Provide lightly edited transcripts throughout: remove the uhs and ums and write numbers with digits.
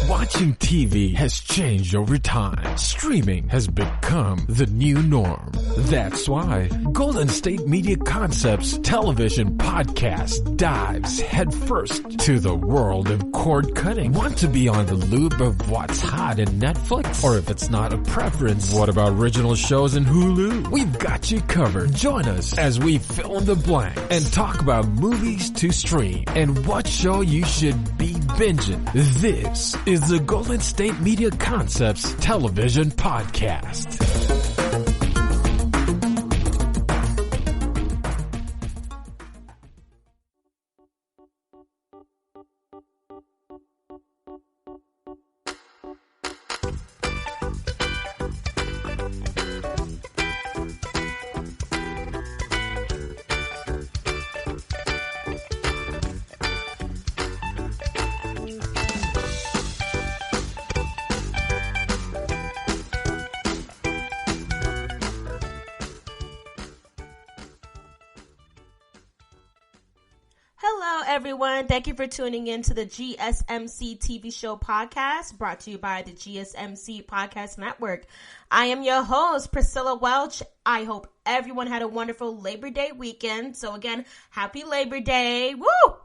Watching TV has changed over time. Streaming has become the new norm. That's why Golden State Media Concepts television podcast dives headfirst to the world of cord cutting. Want to be on the loop of what's hot in Netflix? Or if it's not a preference, what about original shows in Hulu? We've got you covered. Join us as we fill in the blank and talk about movies to stream and what show you should be binging. This is the Golden State Media Concepts television podcast. Everyone, thank you for tuning in to the GSMC TV show podcast brought to you by the GSMC Podcast Network. I am your host, Priscilla Welch. I hope everyone had a wonderful Labor Day weekend. So again, happy Labor Day. Woo!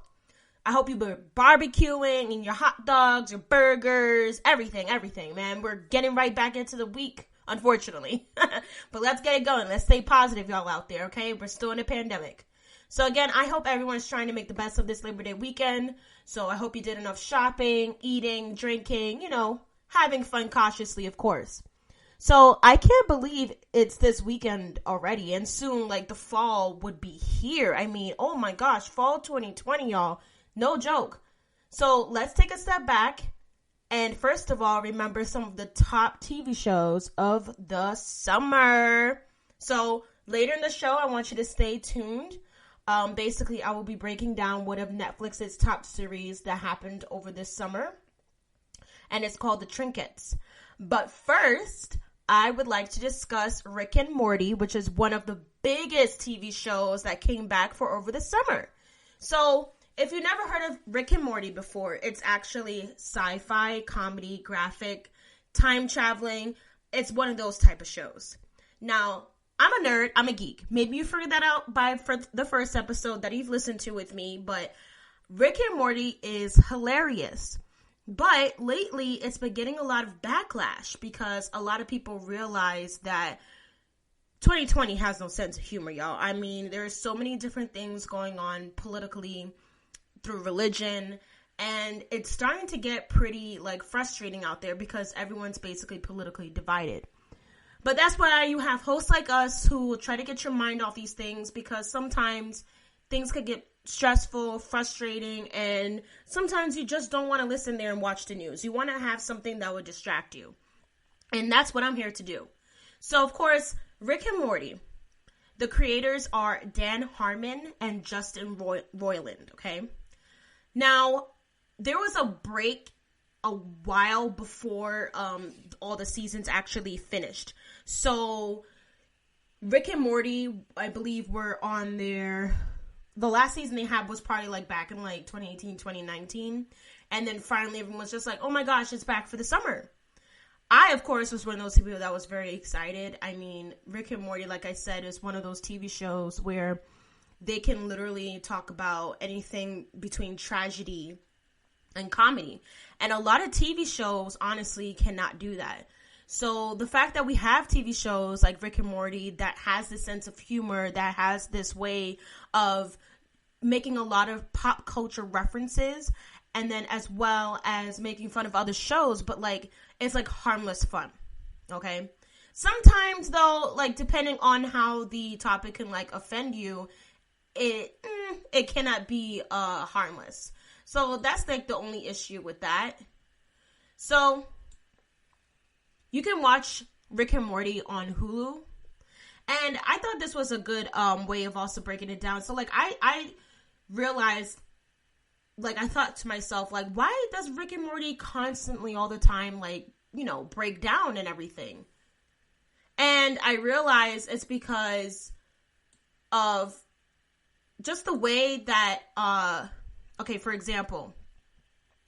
I hope you were barbecuing and your hot dogs, your burgers, everything, man. We're getting right back into the week, unfortunately. But let's get it going. Let's stay positive, y'all out there, okay? We're still in a pandemic. So again, I hope everyone's trying to make the best of this Labor Day weekend. So I hope you did enough shopping, eating, drinking, having fun cautiously, of course. So I can't believe it's this weekend already. And soon, the fall would be here. I mean, oh my gosh, fall 2020, y'all. No joke. So let's take a step back. And first of all, remember some of the top TV shows of the summer. So later in the show, I want you to stay tuned. Basically, I will be breaking down one of Netflix's top series that happened over this summer, and it's called The Trinkets. But first, I would like to discuss Rick and Morty, which is one of the biggest TV shows that came back for over the summer. So, if you've never heard of Rick and Morty before, it's actually sci-fi, comedy, graphic, time traveling. It's one of those type of shows. Now, I'm a nerd. I'm a geek. Maybe you figured that out for the first episode that you've listened to with me, but Rick and Morty is hilarious. But lately, it's been getting a lot of backlash because a lot of people realize that 2020 has no sense of humor, y'all. I mean, there's so many different things going on politically, through religion, and it's starting to get pretty, frustrating out there because everyone's basically politically divided. But that's why you have hosts like us who will try to get your mind off these things because sometimes things could get stressful, frustrating, and sometimes you just don't want to listen there and watch the news. You want to have something that would distract you. And that's what I'm here to do. So, of course, Rick and Morty. The creators are Dan Harmon and Justin Roiland, okay? Now, there was a break a while before all the seasons actually finished. So Rick and Morty, I believe, were on the last season they had was probably back in 2018, 2019. And then finally everyone was just like, oh my gosh, it's back for the summer. I, of course, was one of those people that was very excited. I mean, Rick and Morty, like I said, is one of those TV shows where they can literally talk about anything between tragedy and comedy. And a lot of TV shows, honestly, cannot do that. So the fact that we have TV shows like Rick and Morty that has this sense of humor, that has this way of making a lot of pop culture references, and then as well as making fun of other shows, but it's harmless fun, okay? Sometimes though, depending on how the topic can offend you, it cannot be harmless. So that's the only issue with that. So you can watch Rick and Morty on Hulu. And I thought this was a good way of also breaking it down. So I realized, I thought to myself, why does Rick and Morty constantly all the time, break down and everything? And I realized it's because of just the way that, okay, for example,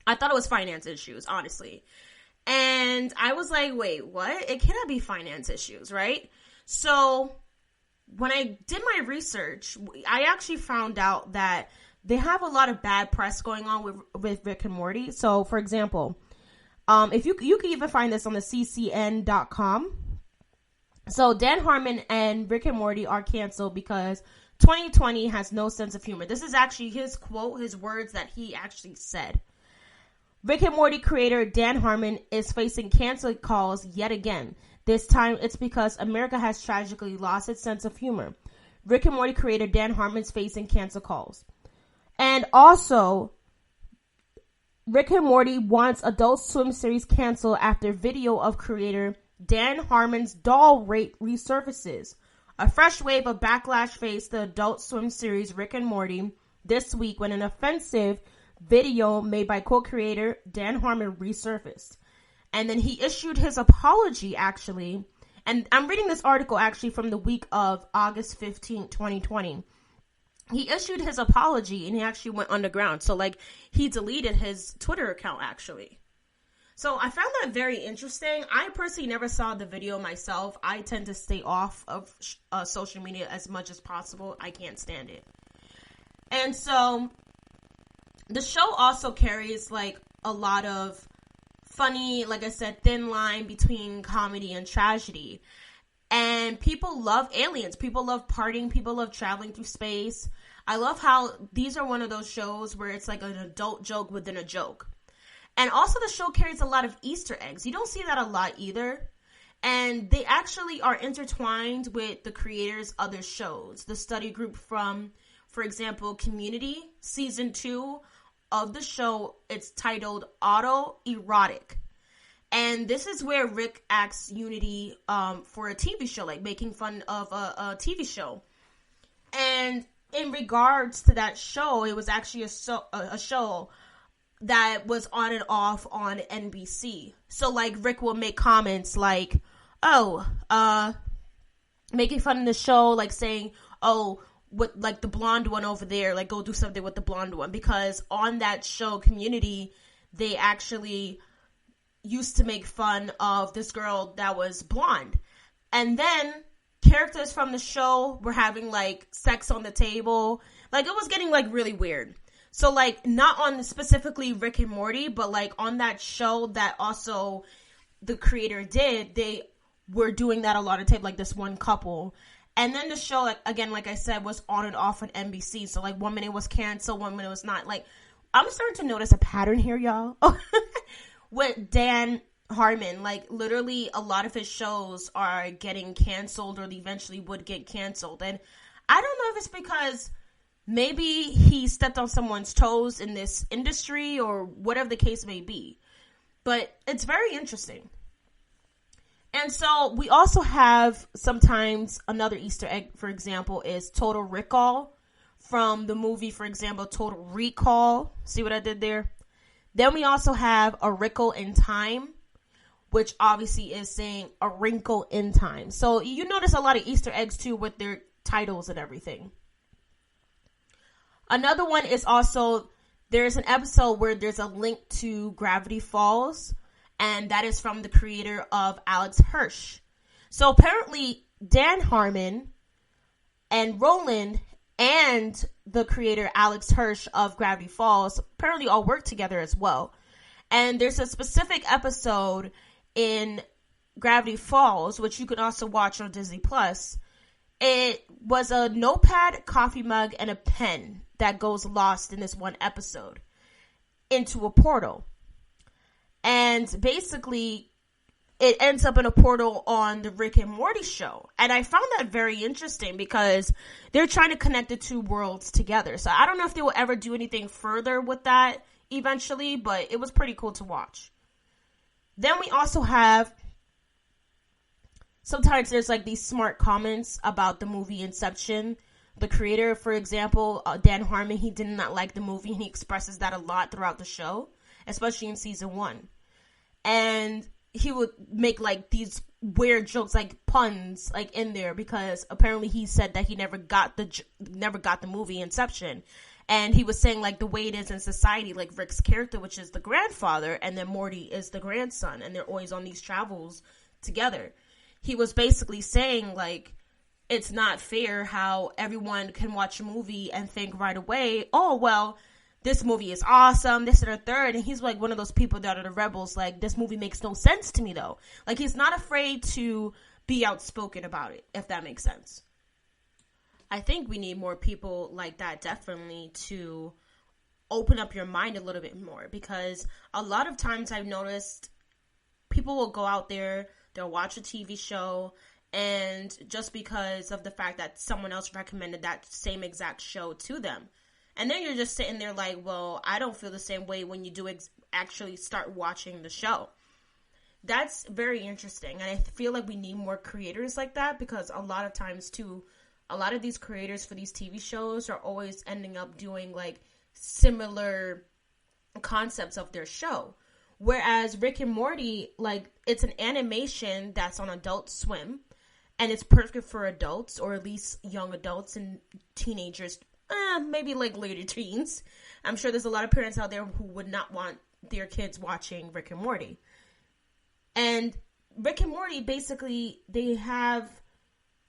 I thought it was finance issues, honestly. And I was like, wait, what? It cannot be finance issues, right? So when I did my research, I actually found out that they have a lot of bad press going on with Rick and Morty. So, for example, if you can even find this on the ccn.com. So Dan Harmon and Rick and Morty are canceled because 2020 has no sense of humor. This is actually his quote, his words that he actually said. Rick and Morty creator Dan Harmon is facing cancel calls yet again. This time it's because America has tragically lost its sense of humor. Rick and Morty creator Dan Harmon's facing cancel calls. And also, Rick and Morty wants Adult Swim series canceled after video of creator Dan Harmon's doll rape resurfaces. A fresh wave of backlash faced the Adult Swim series Rick and Morty this week when an offensive video made by co-creator Dan Harmon resurfaced. And then he issued his apology, actually. And I'm reading this article actually from the week of August 15, 2020. He issued his apology and he actually went underground. So, like, he deleted his Twitter account, actually. So, I found that very interesting. I personally never saw the video myself. I tend to stay off of social media as much as possible. I can't stand it. And so, the show also carries, like, a lot of funny, like I said, thin line between comedy and tragedy. And people love aliens. People love partying. People love traveling through space. I love how these are one of those shows where it's like an adult joke within a joke. And also the show carries a lot of Easter eggs. You don't see that a lot either. And they actually are intertwined with the creators' other shows. The study group from, for example, Community, Season 2 of the show, it's titled Autoerotic. And this is where Rick asks Unity for a TV show, like making fun of a TV show. And in regards to that show, it was actually a show that was on and off on NBC. So, like, Rick will make comments like, making fun of the show, like saying, with, like, the blonde one over there, like, go do something with the blonde one. Because on that show, Community, they actually used to make fun of this girl that was blonde. And then characters from the show were having, like, sex on the table. Like, it was getting, like, really weird. So, like, not on specifically Rick and Morty, but, like, on that show that also the creator did, they were doing that a lot of time, like, this one couple. And then the show, like, again, like I said, was on and off on NBC. So, like, 1 minute was canceled, 1 minute was not. Like, I'm starting to notice a pattern here, y'all. With Dan Harmon, like, literally a lot of his shows are getting canceled or they eventually would get canceled. And I don't know if it's because maybe he stepped on someone's toes in this industry or whatever the case may be. But it's very interesting. And so we also have sometimes another Easter egg, for example, is Total Recall from the movie, for example, Total Recall. See what I did there? Then we also have A Wrinkle in Time, which obviously is saying A Wrinkle in Time. So you notice a lot of Easter eggs too with their titles and everything. Another one is also, there's an episode where there's a link to Gravity Falls, and that is from the creator of Alex Hirsch. So apparently Dan Harmon and Roland and the creator Alex Hirsch of Gravity Falls apparently all work together as well. And there's a specific episode in Gravity Falls, which you can also watch on Disney Plus. It was a notepad, coffee mug, and a pen that goes lost in this one episode into a portal. And basically, it ends up in a portal on the Rick and Morty show. And I found that very interesting because they're trying to connect the two worlds together. So I don't know if they will ever do anything further with that eventually, but it was pretty cool to watch. Then we also have, sometimes there's like these smart comments about the movie Inception. The creator, for example, Dan Harmon, he did not like the movie, and he expresses that a lot throughout the show, especially in season 1. And he would make like these weird jokes, like puns, like in there, because apparently he said that he never got the movie Inception, And he was saying, like, the way it is in society, like Rick's character, which is the grandfather, and then Morty is the grandson, and they're always on these travels together. He was basically saying, like, it's not fair how everyone can watch a movie and think right away, oh, well, this movie is awesome, this and a third. And he's like one of those people that are the rebels, like, this movie makes no sense to me, though. Like, he's not afraid to be outspoken about it, if that makes sense. I think we need more people like that, definitely, to open up your mind a little bit more. Because a lot of times I've noticed people will go out there, they'll watch a TV show, and just because of the fact that someone else recommended that same exact show to them. And then you're just sitting there like, well, I don't feel the same way when you do actually start watching the show. That's very interesting. And I feel like we need more creators like that, because a lot of times, too, a lot of these creators for these TV shows are always ending up doing, like, similar concepts of their show. Whereas Rick and Morty, like, it's an animation that's on Adult Swim, and it's perfect for adults, or at least young adults and teenagers, maybe like later teens. I'm sure there's a lot of parents out there who would not want their kids watching Rick and Morty. And Rick and Morty, basically, they have,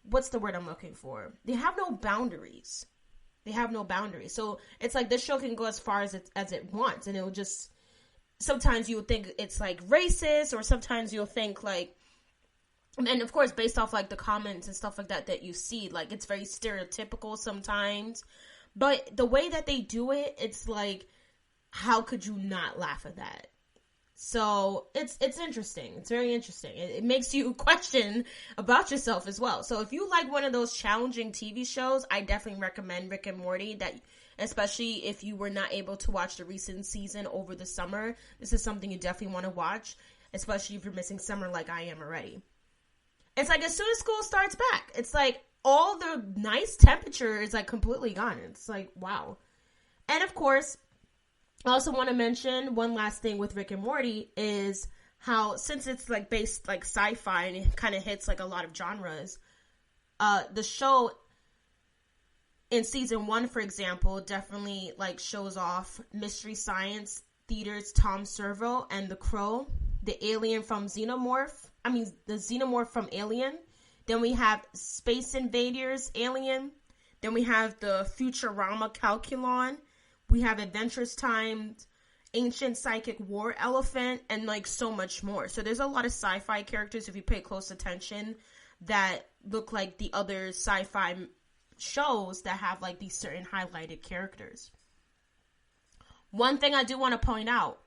what's the word I'm looking for? They have no boundaries. They have no boundaries. So it's like this show can go as far as it wants, and it will just, sometimes you'll think it's like racist, or sometimes you'll think like, and of course, based off like the comments and stuff like that you see, like, it's very stereotypical sometimes. But the way that they do it, it's like, how could you not laugh at that? So it's interesting. It's very interesting. It makes you question about yourself as well. So if you like one of those challenging TV shows, I definitely recommend Rick and Morty. That, especially if you were not able to watch the recent season over the summer, this is something you definitely want to watch, especially if you're missing summer like I am already. It's like as soon as school starts back, it's like all the nice temperature is like completely gone. It's like, wow. And of course, I also want to mention one last thing with Rick and Morty is how, since it's like based like sci-fi and it kind of hits like a lot of genres, the show in season 1, for example, definitely like shows off Mystery Science Theater's Tom Servo and the Crow, the alien from the xenomorph from Alien. Then we have Space Invaders Alien. Then we have the Futurama Calculon. We have Adventures Time, Ancient Psychic War Elephant, and like so much more. So there's a lot of sci-fi characters, if you pay close attention, that look like the other sci-fi shows that have like these certain highlighted characters. One thing I do want to point out,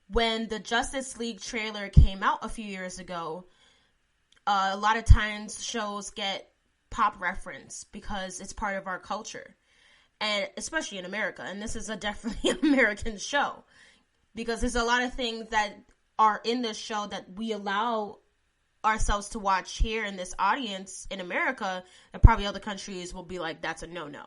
when the Justice League trailer came out a few years ago, a lot of times shows get pop reference because it's part of our culture. And especially in America, and this is definitely an American show, because there's a lot of things that are in this show that we allow ourselves to watch here in this audience in America, that probably other countries will be like, that's a no-no.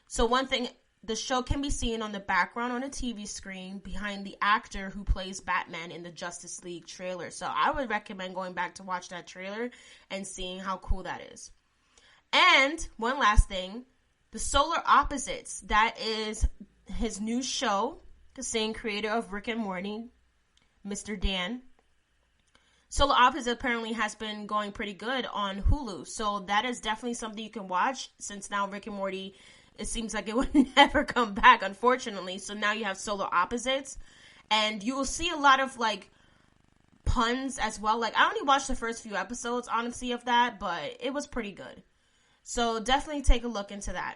So one thing, the show can be seen on the background on a TV screen behind the actor who plays Batman in the Justice League trailer. So I would recommend going back to watch that trailer and seeing how cool that is. And one last thing, The Solar Opposites, that is his new show, the same creator of Rick and Morty, Mr. Dan. Solar Opposites apparently has been going pretty good on Hulu, so that is definitely something you can watch, since now Rick and Morty, it seems like it would never come back, unfortunately. So now you have Solar Opposites, and you will see a lot of, like, puns as well. Like, I only watched the first few episodes, honestly, of that, but it was pretty good. So definitely take a look into that.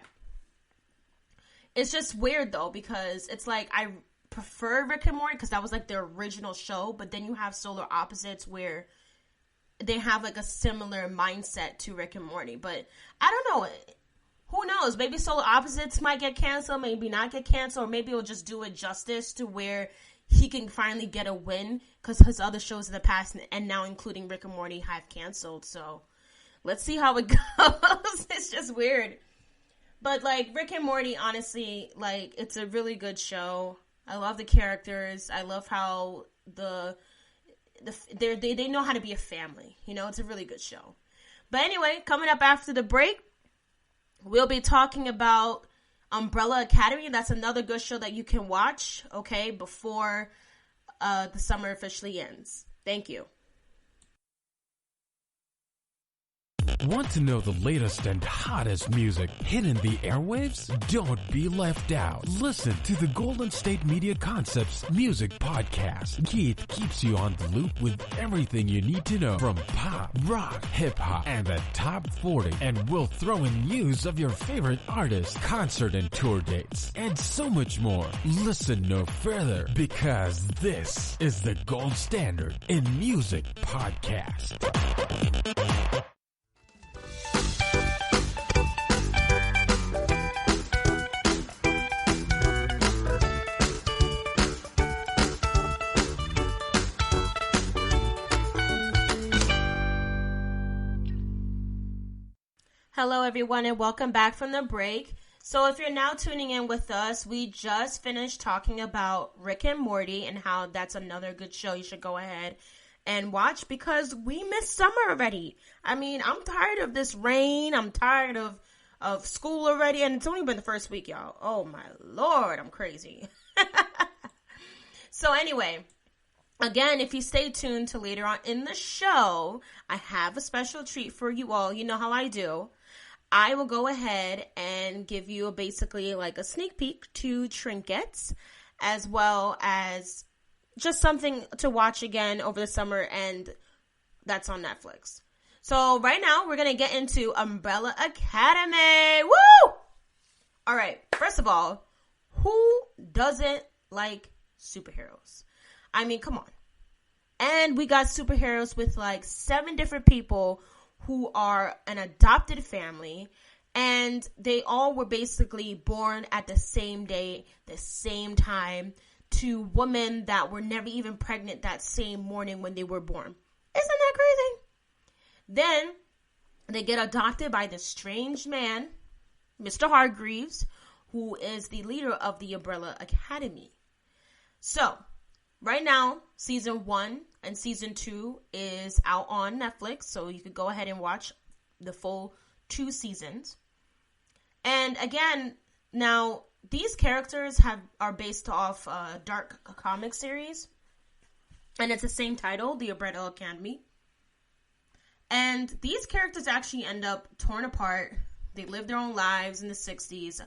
It's just weird, though, because it's like I prefer Rick and Morty because that was like their original show, but then you have Solar Opposites where they have like a similar mindset to Rick and Morty. But I don't know. Who knows? Maybe Solar Opposites might get canceled, maybe not get canceled, or maybe it'll just do it justice to where he can finally get a win because his other shows in the past, and now including Rick and Morty, have canceled. So let's see how it goes. It's just weird. But, like, Rick and Morty, honestly, like, it's a really good show. I love the characters. I love how they know how to be a family. You know, it's a really good show. But anyway, coming up after the break, we'll be talking about Umbrella Academy, that's another good show that you can watch, okay, before the summer officially ends. Thank you. Want to know the latest and hottest music hitting the airwaves? Don't be left out. Listen to the Golden State Media Concepts Music Podcast. Keith keeps you on the loop with everything you need to know from pop, rock, hip-hop, and the top 40. And we'll throw in news of your favorite artists, concert and tour dates, and so much more. Listen no further, because this is the gold standard in music podcast. Hello, everyone, and welcome back from the break. So if you're now tuning in with us, we just finished talking about Rick and Morty and how that's another good show you should go ahead and watch because we missed summer already. I mean, I'm tired of this rain. I'm tired of school already, and it's only been the first week, y'all. Oh, my Lord, I'm crazy. So anyway, again, if you stay tuned to later on in the show, I have a special treat for you all. You know how I do. I will go ahead and give you basically like a sneak peek to Trinkets, as well as just something to watch again over the summer, and that's on Netflix. So right now, we're going to get into Umbrella Academy. Woo! All right, first of all, who doesn't like superheroes? I mean, come on. And we got superheroes with like 7 different people who are an adopted family, and they all were basically born at the same day, the same time, to women that were never even pregnant that same morning when they were born. Isn't that crazy? Then they get adopted by this strange man, Mr. Hargreaves, who is the leader of the Umbrella Academy. So, right now, season 1 and season 2 is out on Netflix, so you could go ahead and watch the full 2 seasons. And again, now these characters are based off a dark comic series, and it's the same title, The Umbrella Academy. And these characters actually end up torn apart. They live their own lives in the 60s.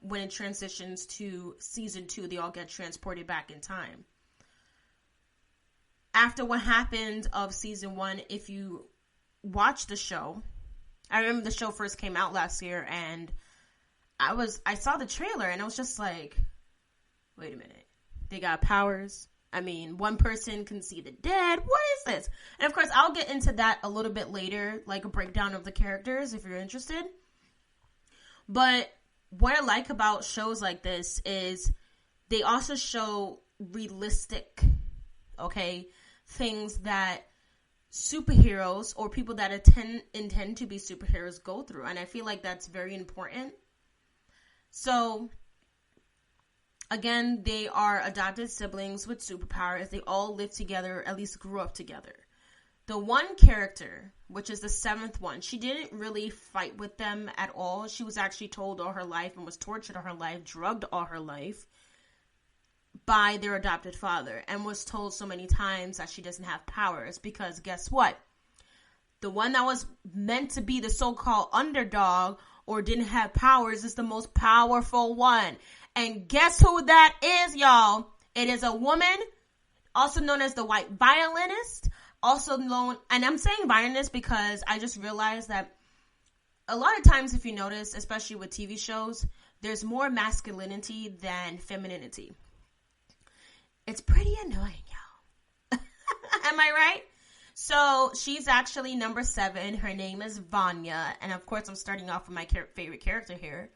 When it transitions to season 2, they all get transported back in time. After what happened of season 1, if you watch the show, I remember the show first came out last year, and I saw the trailer, and I was just like, wait a minute, they got powers? I mean, one person can see the dead. What is this? And of course, I'll get into that a little bit later, like a breakdown of the characters if you're interested. But what I like about shows like this is they also show realistic, things that superheroes or people that intend to be superheroes go through. And I feel like that's very important. So, again, they are adopted siblings with superpowers. They all live together, at least grew up together. The one character, which is the 7th one, she didn't really fight with them at all. She was actually told all her life and was tortured all her life, drugged all her life by their adopted father, and was told so many times that she doesn't have powers because guess what? The one that was meant to be the so-called underdog or didn't have powers is the most powerful one. And guess who that is, y'all? It is a woman, also known as the white violinist, also known, and I'm saying violinist because I just realized that a lot of times, if you notice, especially with TV shows, there's more masculinity than femininity. It's pretty annoying, y'all. Am I right? So she's actually number 7. Her name is Vanya. And of course, I'm starting off with my favorite character here.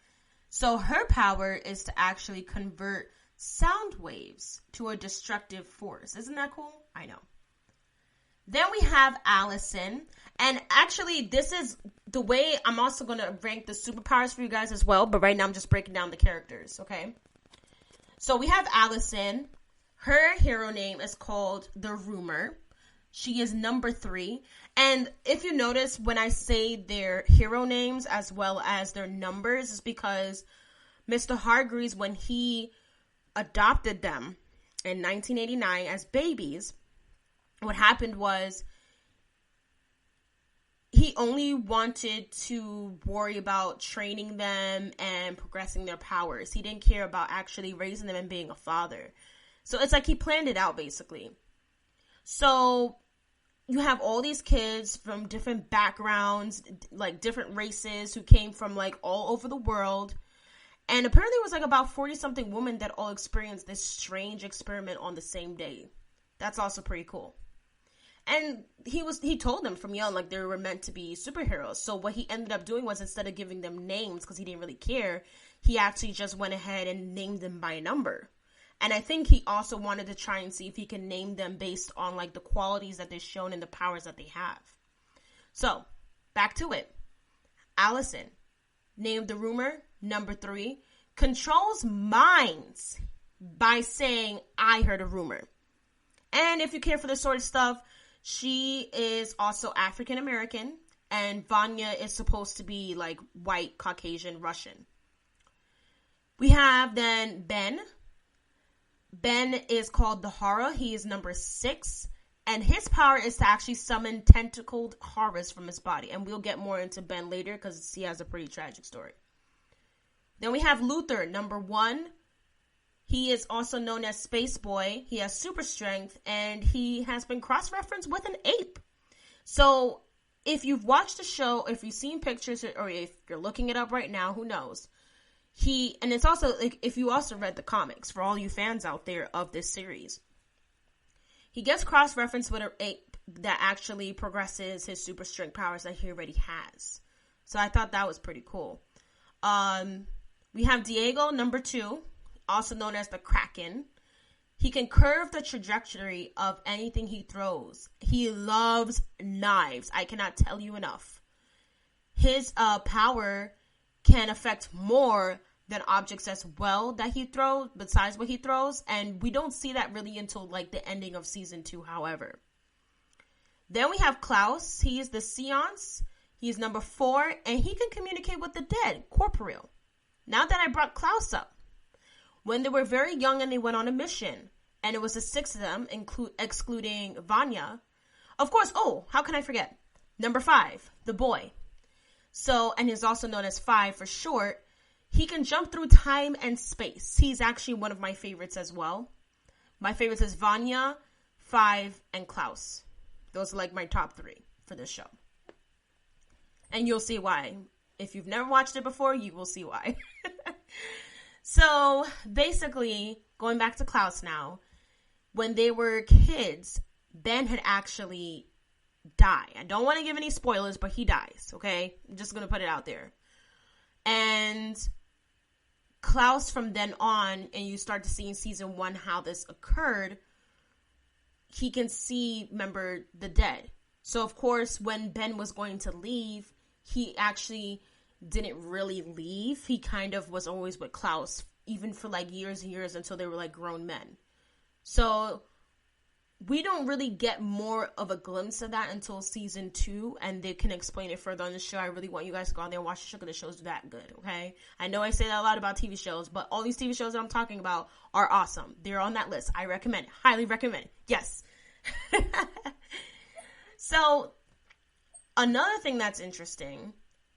So her power is to actually convert sound waves to a destructive force. Isn't that cool? I know. Then we have Allison. And actually, this is the way I'm also going to rank the superpowers for you guys as well. But right now, I'm just breaking down the characters, okay? So we have Allison. Her hero name is called The Rumor. She is number 3. And if you notice, when I say their hero names as well as their numbers, it's because Mr. Hargreaves, when he adopted them in 1989 as babies, what happened was he only wanted to worry about training them and progressing their powers. He didn't care about actually raising them and being a father. So it's like he planned it out, basically. So you have all these kids from different backgrounds, like different races, who came from like all over the world. And apparently it was like about 40-something women that all experienced this strange experiment on the same day. That's also pretty cool. And he told them from young, like, they were meant to be superheroes. So what he ended up doing was, instead of giving them names, because he didn't really care, he actually just went ahead and named them by a number. And I think he also wanted to try and see if he can name them based on, like, the qualities that they're shown and the powers that they have. So, back to it. Allison, named the rumor, number 3, controls minds by saying, I heard a rumor. And if you care for this sort of stuff, she is also African American, and Vanya is supposed to be like white, Caucasian, Russian. We have then Ben. Ben is called the Horror. He is number 6, and his power is to actually summon tentacled horrors from his body. And we'll get more into Ben later because he has a pretty tragic story. Then we have Luther, number 1. He is also known as Space Boy. He has super strength, and he has been cross-referenced with an ape. So, if you've watched the show, if you've seen pictures, or if you're looking it up right now, who knows? And it's also, like, if you also read the comics, for all you fans out there of this series, he gets cross-referenced with an ape that actually progresses his super strength powers that he already has. So I thought that was pretty cool. We have Diego, number 2. Also known as the Kraken. He can curve the trajectory of anything he throws. He loves knives. I cannot tell you enough. His power can affect more than objects as well that he throws, besides what he throws. And we don't see that really until like the ending of season 2, however. Then we have Klaus. He is the Seance. He is number 4, and he can communicate with the dead, corporeal. Now that I brought Klaus up, when they were very young and they went on a mission, and it was the 6 of them, excluding Vanya. Of course, how can I forget? Number 5, the boy. So, and he's also known as 5 for short. He can jump through time and space. He's actually one of my favorites as well. My favorites is Vanya, 5, and Klaus. Those are like my top 3 for this show. And you'll see why. If you've never watched it before, you will see why. So, basically, going back to Klaus now, when they were kids, Ben had actually died. I don't want to give any spoilers, but he dies, okay? I'm just going to put it out there. And Klaus, from then on, and you start to see in season 1 how this occurred, he can see, remember, the dead. So, of course, when Ben was going to leave, he actually didn't really leave. He kind of was always with Klaus, even for like years and years until they were like grown men. So we don't really get more of a glimpse of that until season 2, and they can explain it further on the show. I really want you guys to go out there and watch the show because the show's that good, okay? I know I say that a lot about TV shows, but all these TV shows that I'm talking about are awesome. They're on that list. I recommend it. Highly recommend it. Yes. So another thing that's interesting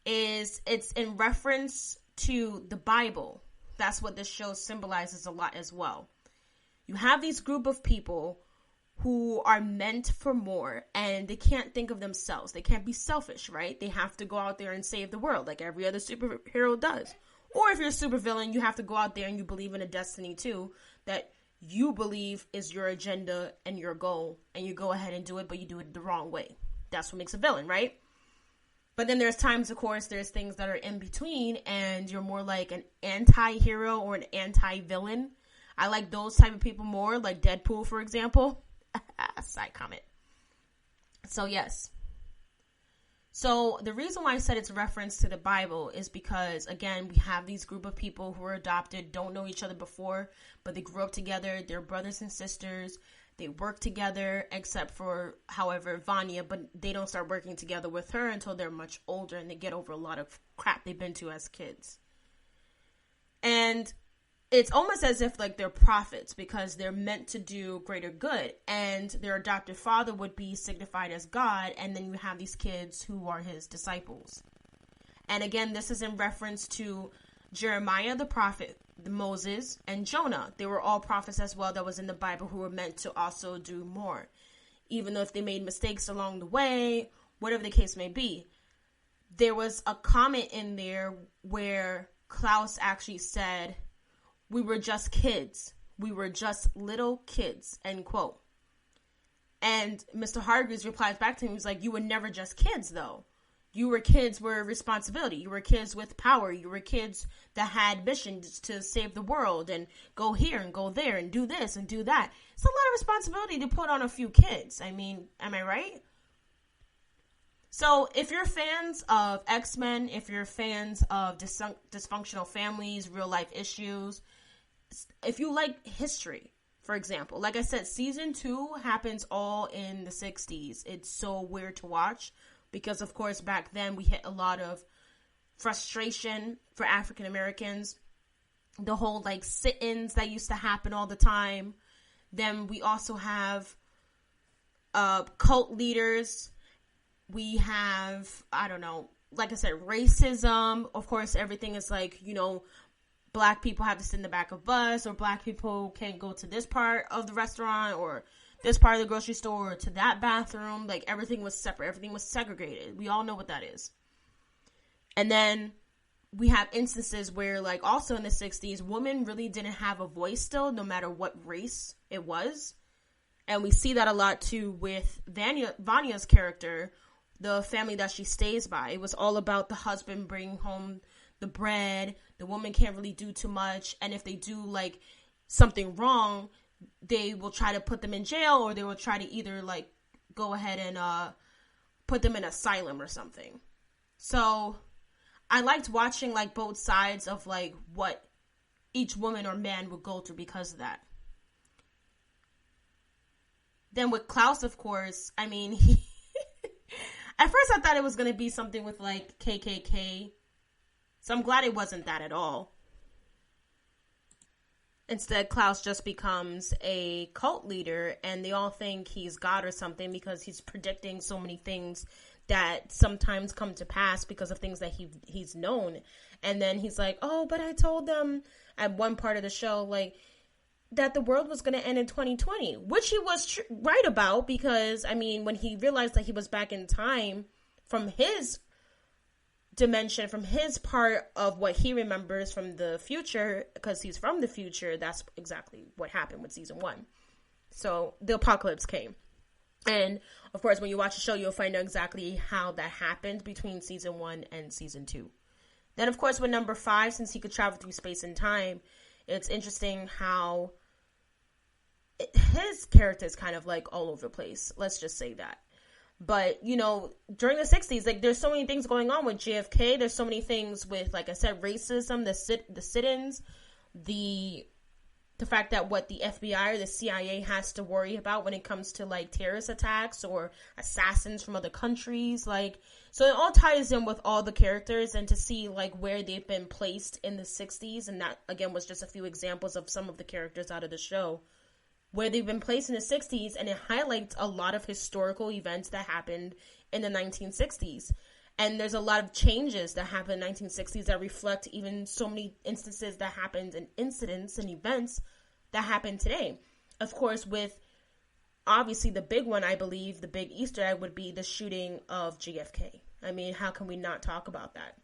is it's in reference to the Bible. That's what this show symbolizes a lot as well. You have these group of people who are meant for more, and they can't think of themselves. They can't be selfish, right? They have to go out there and save the world like every other superhero does. Or if you're a supervillain, you have to go out there and you believe in a destiny too, that you believe is your agenda and your goal, and you go ahead and do it, but you do it the wrong way. That's what makes a villain, right? But then there's times, of course, there's things that are in between, and you're more like an anti-hero or an anti-villain. I like those type of people more, like Deadpool, for example. Side comment. So, yes. So, the reason why I said it's reference to the Bible is because, again, we have these group of people who are adopted, don't know each other before, but they grew up together. They're brothers and sisters. They work together, except for, however, Vanya, but they don't start working together with her until they're much older and they get over a lot of crap they've been to as kids. And it's almost as if like they're prophets because they're meant to do greater good, and their adopted father would be signified as God, and then you have these kids who are his disciples. And again, this is in reference to Jeremiah the prophet, Moses, and Jonah. They were all prophets as well that was in the Bible who were meant to also do more, even though if they made mistakes along the way, whatever the case may be. There was a comment in there where Klaus actually said, "We were just kids. We were just little kids," end quote. And Mr. Hargreaves replies back to him, he's like, "You were never just kids, though. You were kids with responsibility. You were kids with power. You were kids that had missions to save the world and go here and go there and do this and do that." It's a lot of responsibility to put on a few kids. I mean, am I right? So if you're fans of X-Men, if you're fans of dysfunctional families, real life issues, if you like history, for example, like I said, season 2 happens all in the 60s. It's so weird to watch because, of course, back then we hit a lot of frustration for African Americans. The whole like sit-ins that used to happen all the time. Then we also have cult leaders. We have, I don't know, like I said, racism. Of course, everything is like, you know, black people have to sit in the back of bus, or black people can't go to this part of the restaurant or this part of the grocery store or to that bathroom. Like everything was separate. Everything was segregated. We all know what that is. And then we have instances where, like, also in the 60s, women really didn't have a voice still, no matter what race it was. And we see that a lot too with Vanya's character, the family that she stays by. It was all about the husband bringing home the bread. The woman can't really do too much. And if they do like something wrong, they will try to put them in jail, or they will try to either like go ahead and put them in asylum or something. So I liked watching like both sides of like what each woman or man would go through because of that. Then with Klaus, of course, I mean, at first I thought it was going to be something with like KKK. So I'm glad it wasn't that at all. Instead, Klaus just becomes a cult leader, and they all think he's God or something because he's predicting so many things that sometimes come to pass because of things that he's known. And then he's like, "Oh, but I told them at one part of the show, like, that the world was going to end in 2020, which he was right about, because, I mean, when he realized that he was back in time from his dimension, from his part of what he remembers from the future, because he's from the future, that's exactly what happened with season 1. So the apocalypse came. And, of course, when you watch the show, you'll find out exactly how that happened between season 1 and season 2. Then, of course, with number 5, since he could travel through space and time, it's interesting how his character is kind of like all over the place. Let's just say that. But, you know, during the 60s, like, there's so many things going on with JFK. There's so many things with, like I said, racism, the sit-ins, the fact that what the FBI or the CIA has to worry about when it comes to, like, terrorist attacks or assassins from other countries. Like, so it all ties in with all the characters, and to see, like, where they've been placed in the 60s. And that, again, was just a few examples of some of the characters out of the show, where they've been placed in the 60s, and it highlights a lot of historical events that happened in the 1960s. And there's a lot of changes that happened in the 1960s that reflect even so many instances that happened, and incidents and events that happen today. Of course, with obviously the big one, I believe, the big Easter egg would be the shooting of JFK. I mean, how can we not talk about that?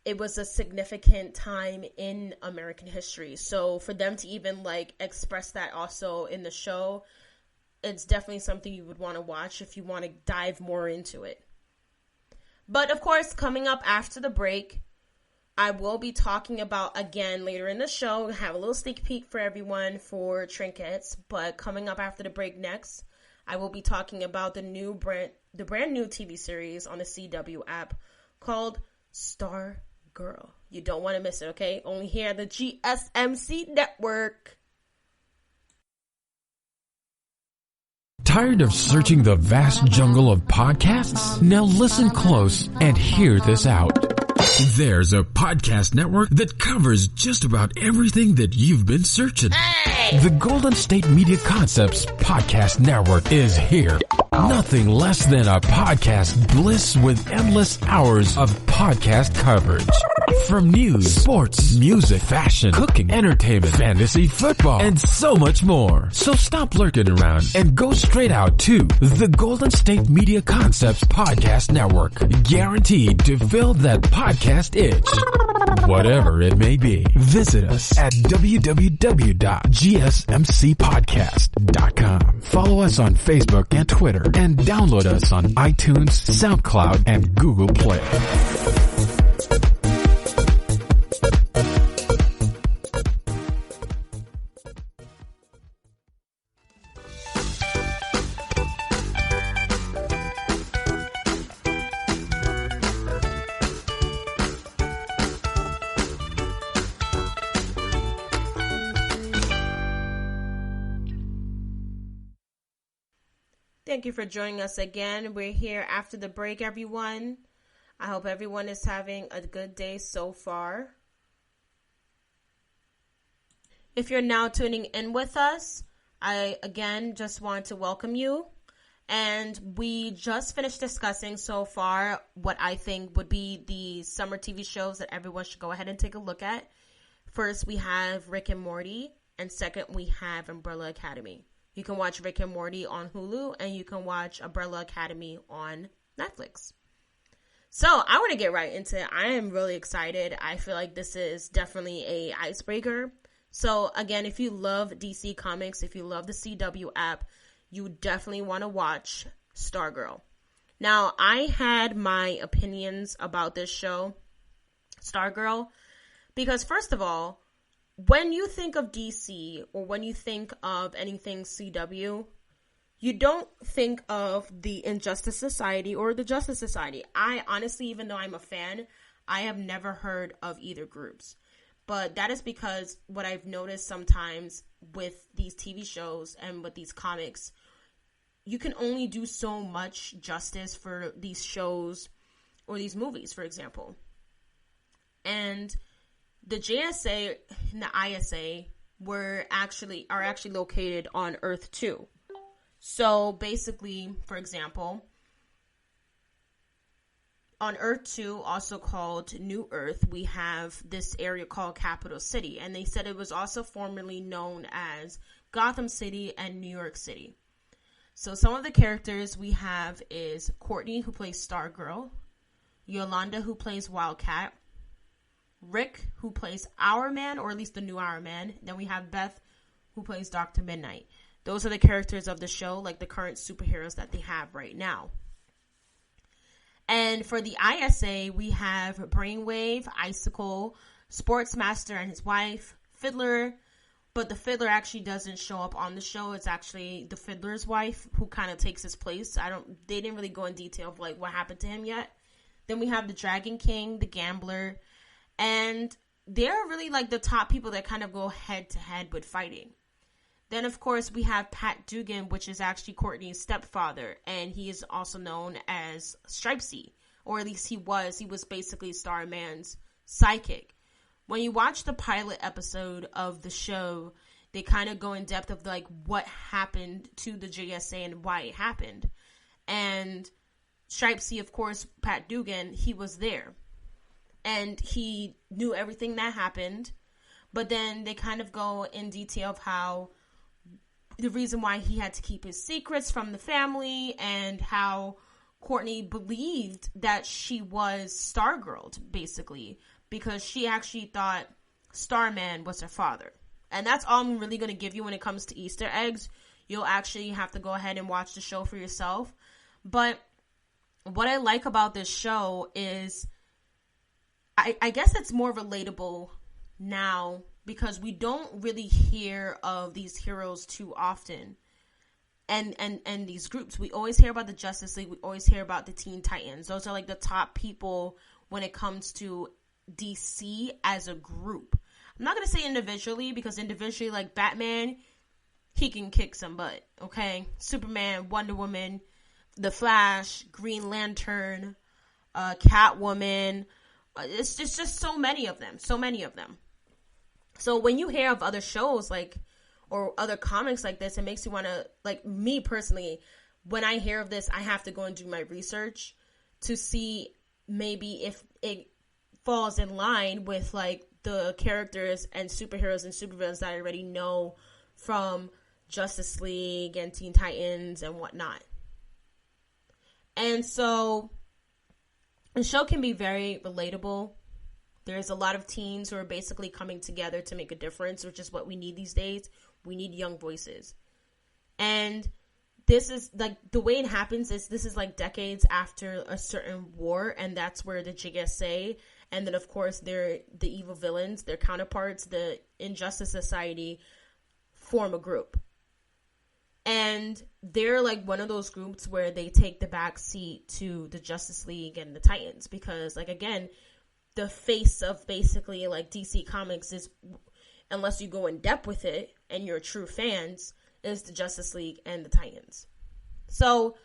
It was a significant time in American history. So for them to even like express that also in the show, it's definitely something you would want to watch if you want to dive more into it. But of course, coming up after the break, I will be talking about, again, later in the show, have a little sneak peek for everyone for Trinkets. But coming up after the break next, I will be talking about the brand new TV series on the CW app called Stargirl. You don't want to miss it, okay? Only here at the GSMC network. Tired of searching the vast jungle of podcasts? Now listen close and hear this out. There's a podcast network that covers just about everything that you've been searching. Hey! The Golden State Media Concepts Podcast Network is here. Nothing less than a podcast bliss with endless hours of podcast coverage. From news, sports, music, fashion, cooking, entertainment, fantasy, football, and so much more. So stop lurking around and go straight out to the Golden State Media Concepts Podcast Network. Guaranteed to fill that podcast itch. Whatever it may be. Visit us at www.gsmcpodcast.com. Follow us on Facebook and Twitter and download us on iTunes, SoundCloud, and Google Play. Thank you for joining us again. We're here after the break, everyone. I hope everyone is having a good day so far. If you're now tuning in with us, I again just want to welcome you. And we just finished discussing so far what I think would be the summer TV shows that everyone should go ahead and take a look at. First, we have Rick and Morty. And second, we have Umbrella Academy. You can watch Rick and Morty on Hulu, and you can watch Umbrella Academy on Netflix. So I want to get right into it. I am really excited. I feel like this is definitely a icebreaker. So again, if you love DC Comics, if you love the CW app, you definitely want to watch Stargirl. Now, I had my opinions about this show, Stargirl, because first of all, when you think of DC or when you think of anything CW, you don't think of the Injustice Society or the Justice Society. I honestly, even though I'm a fan, I have never heard of either groups. But that is because what I've noticed sometimes with these TV shows and with these comics, you can only do so much justice for these shows or these movies, for example. And the JSA and the ISA are actually located on Earth 2. So basically, for example, on Earth 2, also called New Earth, we have this area called Capital City. And they said it was also formerly known as Gotham City and New York City. So some of the characters we have is Courtney, who plays Stargirl, Yolanda, who plays Wildcat, Rick, who plays Our Man, or at least the new Our Man. Then we have Beth, who plays Dr. Midnight. Those are the characters of the show, like the current superheroes that they have right now. And for the ISA, we have Brainwave, Icicle, Sportsmaster and his wife, Fiddler, but the Fiddler actually doesn't show up on the show. It's actually the Fiddler's wife who kind of takes his place. They didn't really go in detail of like what happened to him yet. Then we have the Dragon King, the Gambler, and they're really like the top people that kind of go head to head with fighting. Then, of course, we have Pat Dugan, which is actually Courtney's stepfather, and he is also known as Stripesy, or at least he was. He was basically Starman's sidekick. When you watch the pilot episode of the show, they kind of go in depth of like what happened to the JSA and why it happened. And Stripesy, of course, Pat Dugan, he was there. And he knew everything that happened. But then they kind of go in detail of how the reason why he had to keep his secrets from the family and how Courtney believed that she was Stargirl, basically, because she actually thought Starman was her father. And that's all I'm really going to give you when it comes to Easter eggs. You'll actually have to go ahead and watch the show for yourself. But what I like about this show is I guess it's more relatable now because we don't really hear of these heroes too often and these groups. We always hear about the Justice League. We always hear about the Teen Titans. Those are like the top people when it comes to DC as a group. I'm not going to say individually because individually, like Batman, he can kick some butt, okay? Superman, Wonder Woman, The Flash, Green Lantern, Catwoman, It's just so many of them. So when you hear of other shows like, or other comics like this, it makes you want to, like, me personally, when I hear of this, I have to go and do my research to see maybe if it falls in line with, like, the characters and superheroes and supervillains that I already know from Justice League and Teen Titans and whatnot. And so the show can be very relatable. There's a lot of teens who are basically coming together to make a difference, which is what we need these days. We need young voices. And this is, like, the way it happens is this is, like, decades after a certain war, and that's where the JSA, and then, of course, they're the evil villains, their counterparts, the Injustice Society, form a group. And they're, like, one of those groups where they take the back seat to the Justice League and the Titans, because, like, again, the face of basically, like, DC Comics is, unless you go in depth with it and you're true fans, is the Justice League and the Titans. So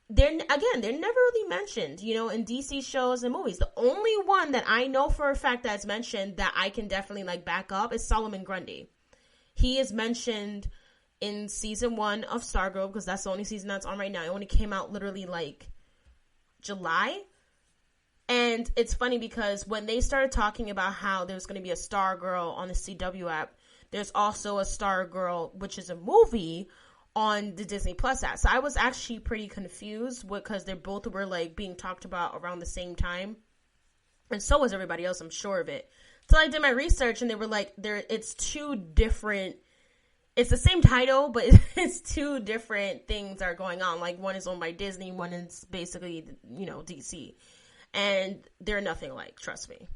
they're never really mentioned, you know, in DC shows and movies. The only one that I know for a fact that's mentioned that I can definitely, like, back up is Solomon Grundy. He is mentioned in season 1 of Stargirl, because that's the only season that's on right now. It only came out literally, like, July. And it's funny because when they started talking about how there's going to be a Stargirl on the CW app, there's also a Stargirl, which is a movie, on the Disney Plus app. So I was actually pretty confused because they both were, like, being talked about around the same time. And so was everybody else, I'm sure of it. So I did my research, and they were like, it's two different, it's the same title, but it's two different things that are going on. Like, one is owned by Disney, one is basically, you know, DC. And they're nothing alike, trust me.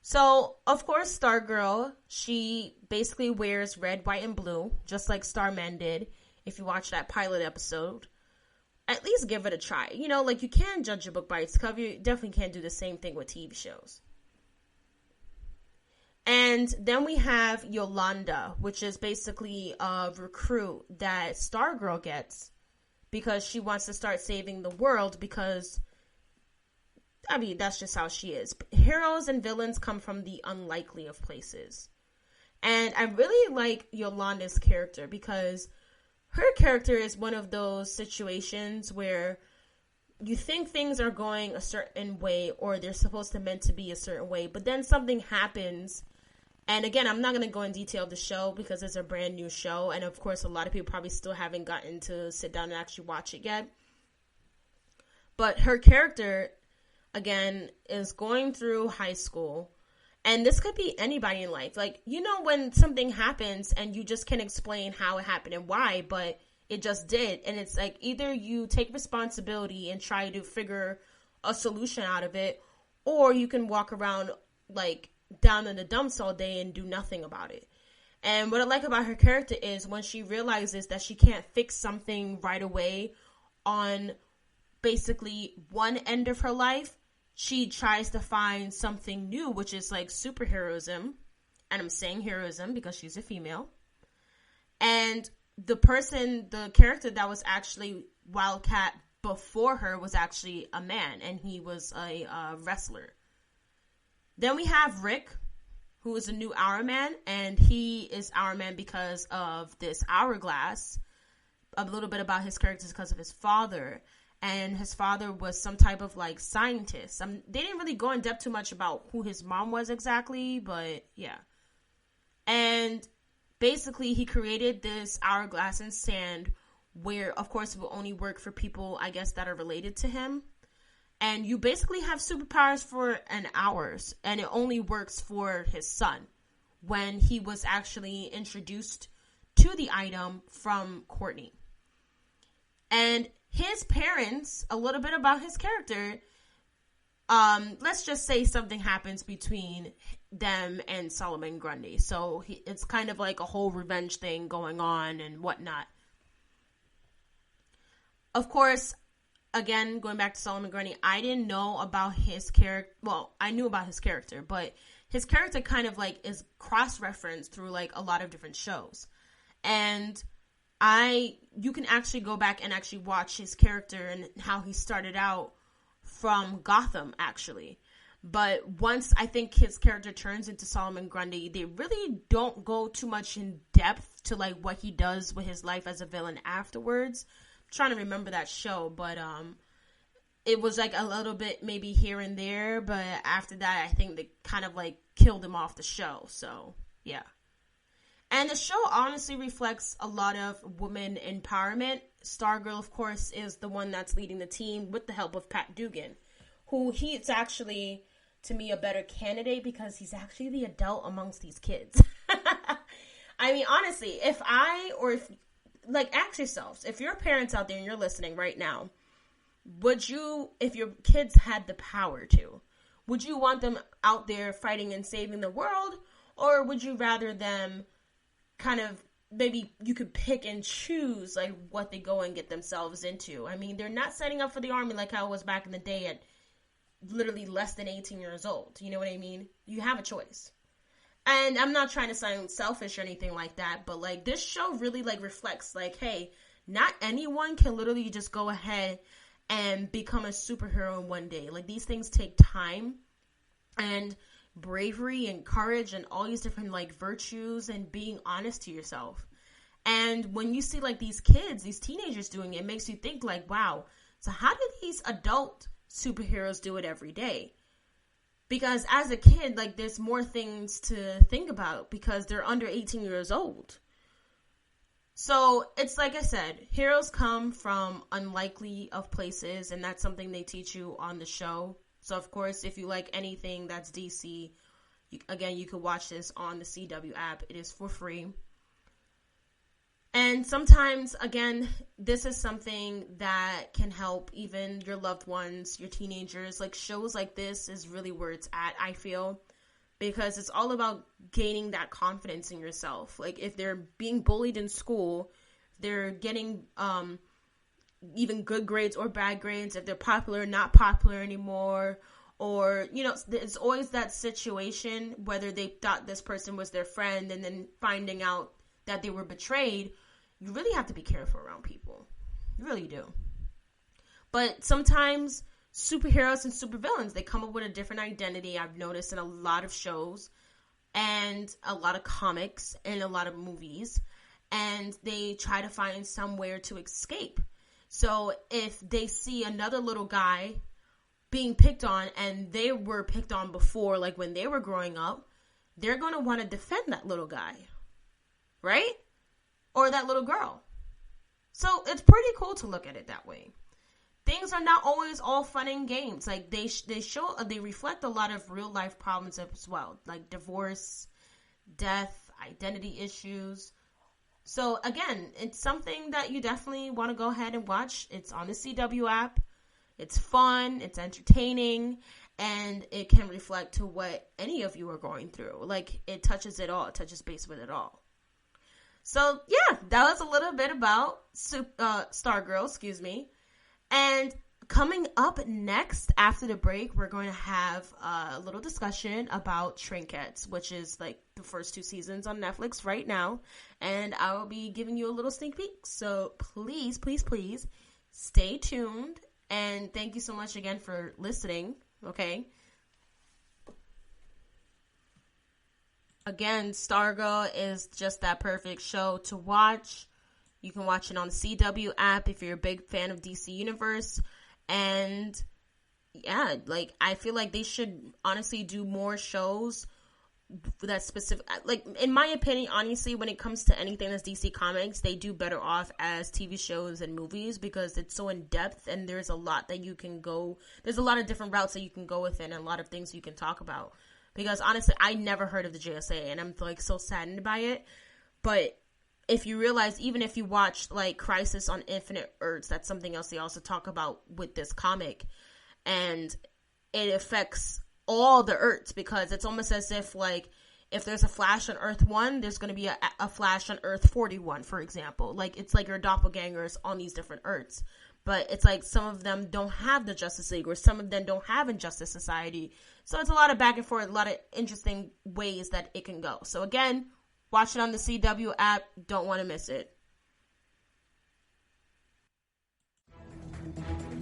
So, of course, Stargirl, she basically wears red, white, and blue, just like Starman did. If you watch that pilot episode, at least give it a try. You know, like, you can judge a book by its cover. You definitely can't do the same thing with TV shows. And then we have Yolanda, which is basically a recruit that Stargirl gets because she wants to start saving the world because, I mean, that's just how she is. Heroes and villains come from the unlikely of places. And I really like Yolanda's character because her character is one of those situations where you think things are going a certain way or they're supposed to meant to be a certain way, but then something happens. And again, I'm not going to go in detail of the show because it's a brand new show. And of course, a lot of people probably still haven't gotten to sit down and actually watch it yet. But her character, again, is going through high school. And this could be anybody in life. Like, you know, when something happens and you just can't explain how it happened and why, but it just did. And it's like either you take responsibility and try to figure a solution out of it, or you can walk around like down in the dumps all day and do nothing about it. And what I like about her character is when she realizes that she can't fix something right away on basically one end of her life, she tries to find something new, which is like superheroism. And I'm saying heroism because she's a female. And the character that was actually Wildcat before her was actually a man, and he was a wrestler. Then we have Rick, who is a new Hour Man, and he is Hour Man because of this hourglass. A little bit about his character is because of his father. And his father was some type of, like, scientist. They didn't really go in depth too much about who his mom was exactly, but yeah. And basically, he created this hourglass in sand where, of course, it will only work for people, I guess, that are related to him. And you basically have superpowers for an hour, and it only works for his son when he was actually introduced to the item from Courtney. And his parents, a little bit about his character, let's just say something happens between them and Solomon Grundy. So it's kind of like a whole revenge thing going on and whatnot. Of course, again, going back to Solomon Grundy, I didn't know about his character. Well, I knew about his character, but his character kind of like is cross-referenced through like a lot of different shows. And you can actually go back and actually watch his character and how he started out from Gotham, actually. But once I think his character turns into Solomon Grundy, they really don't go too much in depth to like what he does with his life as a villain afterwards. I'm trying to remember that show, but it was like a little bit maybe here and there, but after that I think they kind of like killed him off the show. So yeah. And the show honestly reflects a lot of woman empowerment. Stargirl, of course, is the one that's leading the team with the help of Pat Dugan, who he's actually, to me, a better candidate because he's actually the adult amongst these kids. I mean, honestly, if ask yourselves, if your parents out there and you're listening right now, would you, if your kids had the power to, would you want them out there fighting and saving the world? Or would you rather them kind of, maybe you could pick and choose like what they go and get themselves into? I mean, they're not signing up for the army like how it was back in the day at literally less than 18 years old. You know what I mean? You have a choice. And I'm not trying to sound selfish or anything like that, but like this show really like reflects like, hey, not anyone can literally just go ahead and become a superhero in one day. Like these things take time and bravery and courage and all these different like virtues and being honest to yourself. And when you see like these kids, these teenagers doing it, it makes you think like, wow, so how do these adult superheroes do it every day? Because as a kid, like there's more things to think about because they're under 18 years old. So it's like I said, heroes come from unlikely of places, and that's something they teach you on the show. So, of course, if you like anything that's DC, you can watch this on the CW app. It is for free. And sometimes, again, this is something that can help even your loved ones, your teenagers. Like, shows like this is really where it's at, I feel. Because it's all about gaining that confidence in yourself. Like, if they're being bullied in school, they're getting even good grades or bad grades, if they're popular or not popular anymore, or, you know, it's always that situation, whether they thought this person was their friend and then finding out that they were betrayed. You really have to be careful around people. You really do. But sometimes superheroes and supervillains, they come up with a different identity. I've noticed in a lot of shows and a lot of comics and a lot of movies, and they try to find somewhere to escape. So if they see another little guy being picked on and they were picked on before, like when they were growing up, they're going to want to defend that little guy, right? Or that little girl. So it's pretty cool to look at it that way. Things are not always all fun and games. Like they reflect a lot of real life problems as well, like divorce, death, identity issues. So again, it's something that you definitely want to go ahead and watch. It's on the CW app. It's fun, it's entertaining, and it can reflect to what any of you are going through. Like, it touches it all. It touches base with it all. So, yeah, that was a little bit about Stargirl, excuse me. And coming up next, after the break, we're going to have a little discussion about Trinkets, which is like the first 2 seasons on Netflix right now. And I will be giving you a little sneak peek. So please, please, please stay tuned. And thank you so much again for listening, okay? Again, Stargirl is just that perfect show to watch. You can watch it on the CW app if you're a big fan of DC Universe. And yeah, like, I feel like they should honestly do more shows that specific, like, in my opinion, honestly, when it comes to anything that's DC Comics, they do better off as TV shows and movies because it's so in depth and there's a lot that you can go, there's a lot of different routes that you can go with it and a lot of things you can talk about. Because honestly, I never heard of the JSA and I'm like so saddened by it. But if you realize, even if you watch like Crisis on Infinite Earths, that's something else they also talk about with this comic, and it affects all the Earths because it's almost as if like if there's a Flash on Earth 1, there's going to be a Flash on Earth 41, for example. Like, it's like your doppelgangers on these different Earths. But it's like some of them don't have the Justice League or some of them don't have Injustice Society. So it's a lot of back and forth, a lot of interesting ways that it can go. So again, watch it on the CW app. Don't want to miss it.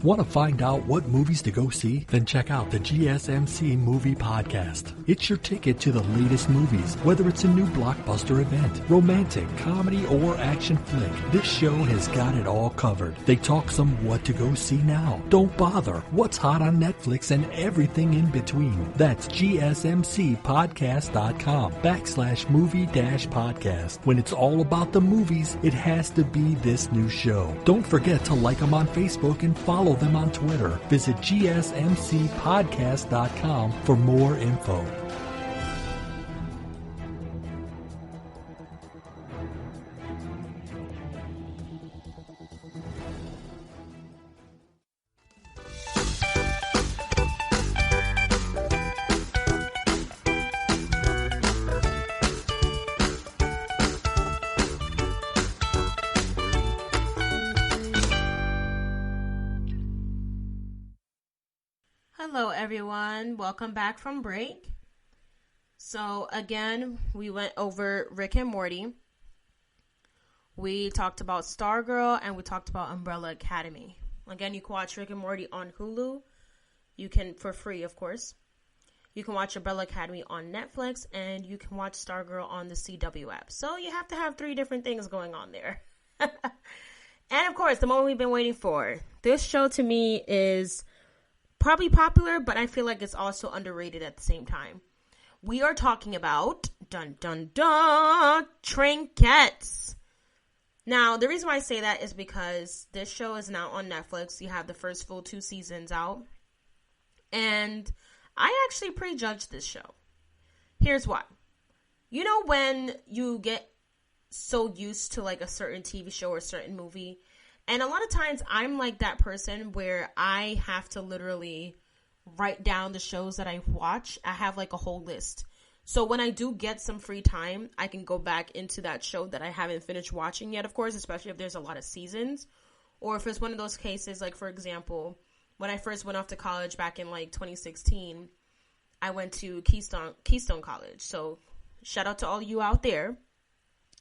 Want to find out what movies to go see? Then check out the GSMC Movie Podcast. It's your ticket to the latest movies, whether it's a new blockbuster event, romantic, comedy, or action flick. This show has got it all covered. They talk some what to go see now, don't bother, what's hot on Netflix, and everything in between. That's gsmcpodcast.com/movie-podcast. When it's all about the movies, it has to be this new show. Don't forget to like them on Facebook and follow them on Twitter. Visit gsmcpodcast.com for more info. Hello everyone, welcome back from break. So again, we went over Rick and Morty. We talked about Stargirl and we talked about Umbrella Academy. Again, you can watch Rick and Morty on Hulu. You can, for free of course. You can watch Umbrella Academy on Netflix and you can watch Stargirl on the CW app. So you have to have 3 different things going on there. And of course, the moment we've been waiting for. This show to me is probably popular, but I feel like it's also underrated at the same time. We are talking about, dun dun dun, Trinkets. Now, the reason why I say that is because this show is now on Netflix. You have the first full 2 seasons out. And I actually prejudged this show. Here's why. You know when you get so used to like a certain TV show or a certain movie, and a lot of times I'm like that person where I have to literally write down the shows that I watch. I have like a whole list. So when I do get some free time, I can go back into that show that I haven't finished watching yet, of course, especially if there's a lot of seasons. Or if it's one of those cases, like for example, when I first went off to college back in like 2016, I went to Keystone College. So shout out to all you out there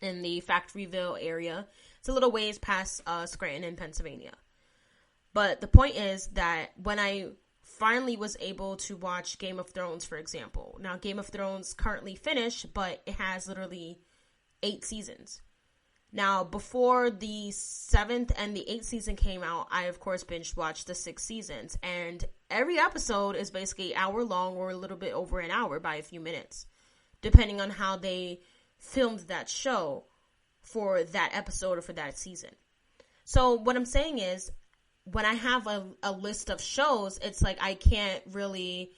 in the Factoryville area. It's a little ways past Scranton in Pennsylvania. But the point is that when I finally was able to watch Game of Thrones, for example. Now, Game of Thrones currently finished, but it has literally 8 seasons. Now, before the 7th and the 8th season came out, I, of course, binge watched the 6 seasons. And every episode is basically an hour long or a little bit over an hour by a few minutes, depending on how they filmed that show for that episode or for that season. So what I'm saying is, when I have a list of shows, it's like I can't really,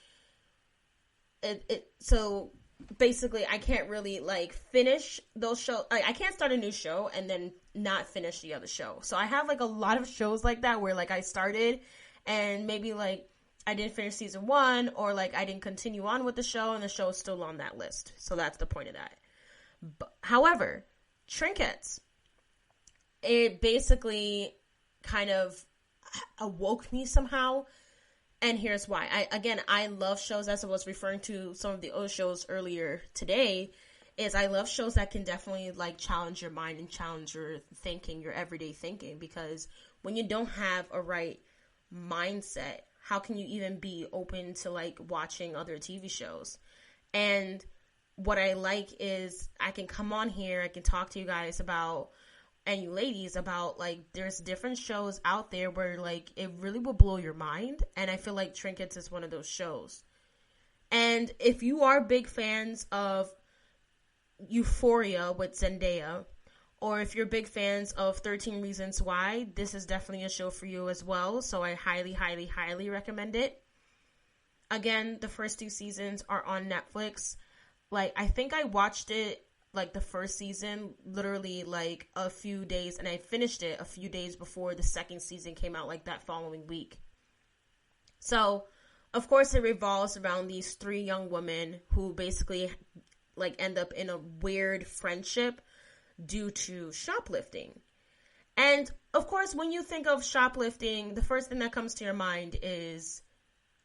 so basically I can't really like finish those shows. I can't start a new show and then not finish the other show. So I have like a lot of shows like that where like I started and maybe like I didn't finish season 1 or like I didn't continue on with the show and the show is still on that list. So that's the point of that. However, Trinkets, it basically kind of awoke me somehow, and here's why. I love shows, as I was referring to some of the other shows earlier today, is I love shows that can definitely like challenge your mind and challenge your thinking, your everyday thinking, because when you don't have a right mindset, how can you even be open to like watching other TV shows? And what I like is I can come on here, I can talk to you guys about, and you ladies about, like, there's different shows out there where, like, it really will blow your mind, and I feel like Trinkets is one of those shows. And if you are big fans of Euphoria with Zendaya, or if you're big fans of 13 Reasons Why, this is definitely a show for you as well, so I highly, highly, highly recommend it. Again, the first 2 seasons are on Netflix. Like, I think I watched it, like, the first season, literally, like, a few days, and I finished it a few days before the second season came out, like, that following week. So, of course, it revolves around these 3 young women who basically, like, end up in a weird friendship due to shoplifting. And, of course, when you think of shoplifting, the first thing that comes to your mind is,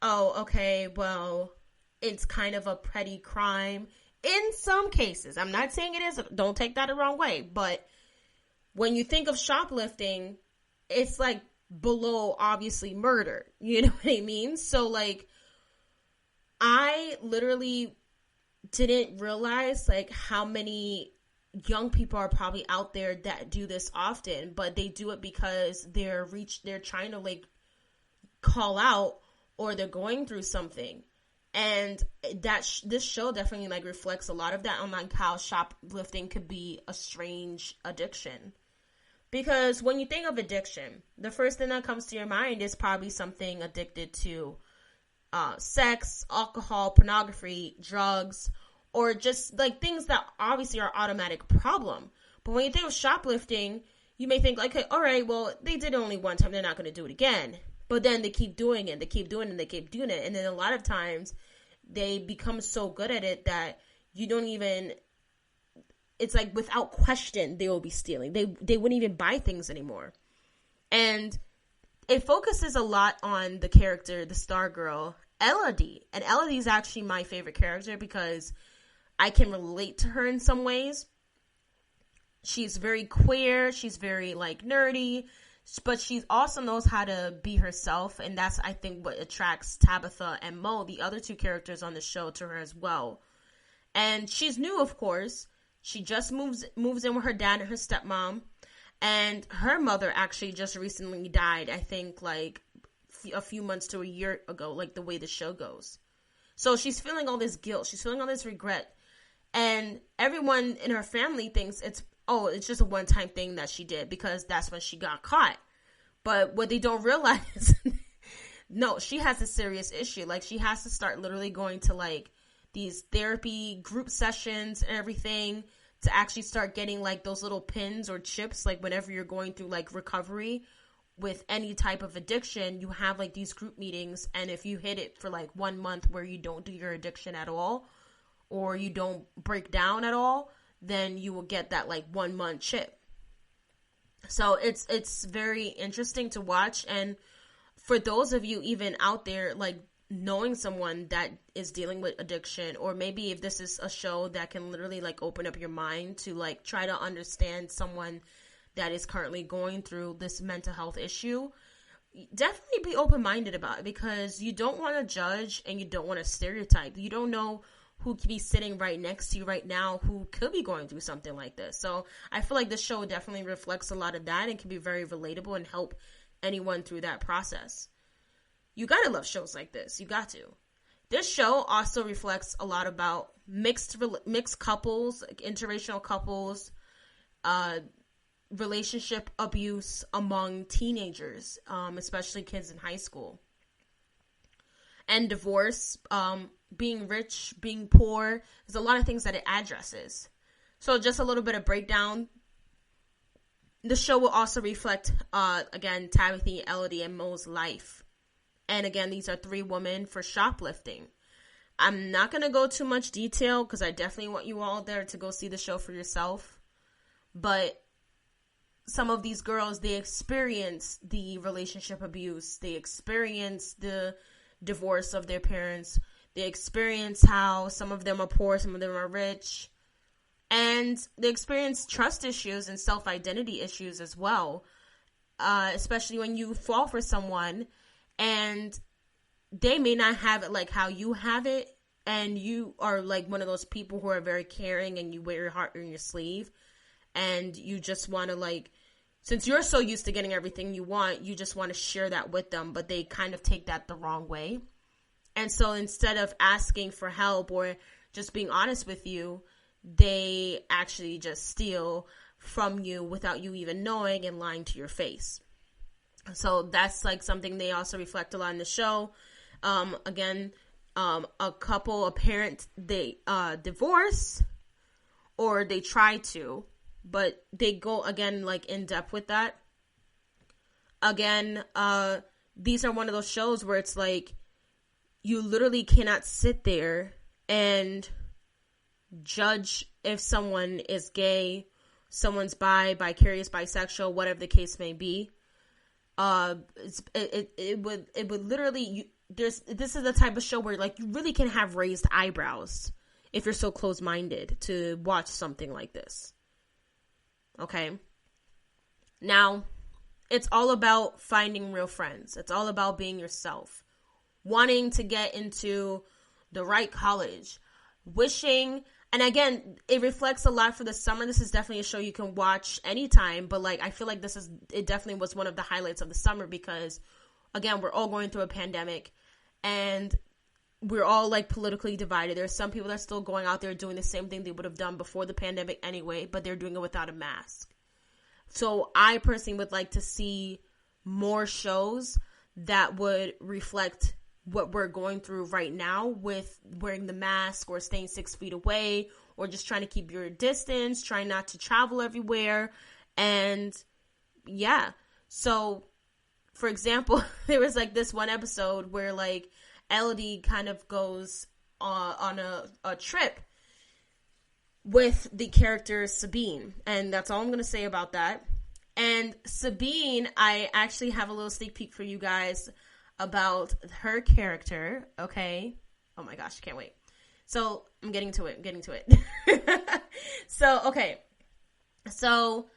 oh, okay, well, it's kind of a petty crime. In some cases, I'm not saying it is, don't take that the wrong way, but when you think of shoplifting, it's like below obviously murder. You know what I mean? So like, I literally didn't realize like how many young people are probably out there that do this often, but they do it because they're trying to like call out, or they're going through something. And this show definitely like reflects a lot of that on like how shoplifting could be a strange addiction. Because when you think of addiction, the first thing that comes to your mind is probably something addicted to sex, alcohol, pornography, drugs, or just like things that obviously are automatic problem. But when you think of shoplifting, you may think like, hey, all right, well, they did it only one time, they're not going to do it again. But then they keep doing it, they keep doing it, they keep doing it. And then a lot of times they become so good at it that you don't even, it's like without question, they will be stealing. They wouldn't even buy things anymore. And it focuses a lot on the character, the Stargirl, Elodie. And Elodie is actually my favorite character because I can relate to her in some ways. She's very queer. She's very like nerdy, but she also knows how to be herself. And that's, I think, what attracts Tabitha and Mo, the other two characters on the show, to her as well. And she's new, of course. She just moves in with her dad and her stepmom. And her mother actually just recently died, I think, like a few months to a year ago, like the way the show goes. So she's feeling all this guilt. She's feeling all this regret. And everyone in her family thinks it's just a one-time thing that she did because that's when she got caught. But what they don't realize, no, she has a serious issue. Like, she has to start literally going to, like, these therapy group sessions and everything to actually start getting, like, those little pins or chips. Like, whenever you're going through, like, recovery with any type of addiction, you have, like, these group meetings. And if you hit it for, like, 1 month where you don't do your addiction at all, or you don't break down at all, then you will get that like 1 month chip. So it's very interesting to watch. And for those of you even out there, like knowing someone that is dealing with addiction, or maybe if this is a show that can literally like open up your mind to like try to understand someone that is currently going through this mental health issue, definitely be open-minded about it, because you don't want to judge and you don't want to stereotype. You don't know who could be sitting right next to you right now who could be going through something like this. So I feel like this show definitely reflects a lot of that and can be very relatable and help anyone through that process. You gotta love shows like this. You got to. This show also reflects a lot about mixed couples, like interracial couples, relationship abuse among teenagers, especially kids in high school, and divorce, being rich, being poor. There's a lot of things that it addresses. So just a little bit of breakdown. The show will also reflect, again, Tabitha, Elodie, and Mo's life. And again, these are 3 women for shoplifting. I'm not going to go too much detail because I definitely want you all there to go see the show for yourself. But some of these girls, they experience the relationship abuse. They experience the divorce of their parents. They experience how some of them are poor, some of them are rich. And they experience trust issues and self-identity issues as well. Especially when you fall for someone and they may not have it like how you have it. And you are like one of those people who are very caring and you wear your heart on your sleeve. And you just want to like, since you're so used to getting everything you want, you just want to share that with them. But they kind of take that the wrong way. And so instead of asking for help or just being honest with you, they actually just steal from you without you even knowing and lying to your face. So that's like something they also reflect a lot in the show. Again, a couple, a parent, they divorce, or they try to, but they go again like in depth with that. Again, these are one of those shows where it's like, you literally cannot sit there and judge if someone is gay, someone's bi-curious, bisexual, whatever the case may be. It would literally, this is the type of show where like you really can have raised eyebrows if you're so close-minded to watch something like this. Okay. Now, it's all about finding real friends. It's all about being yourself, wanting to get into the right college, wishing, and again, it reflects a lot for the summer. This is definitely a show you can watch anytime, but like, I feel like it definitely was one of the highlights of the summer because, again, we're all going through a pandemic and we're all like politically divided. There's some people that are still going out there doing the same thing they would have done before the pandemic anyway, but they're doing it without a mask. So I personally would like to see more shows that would reflect what we're going through right now with wearing the mask or staying 6 feet away or just trying to keep your distance, trying not to travel everywhere. And yeah, so for example, there was like this one episode where like Elodie kind of goes on a trip with the character Sabine, and that's all I'm going to say about that. And Sabine, I actually have a little sneak peek for you guys about her character, okay? Oh my gosh, can't wait. So, I'm getting to it. So, okay. So,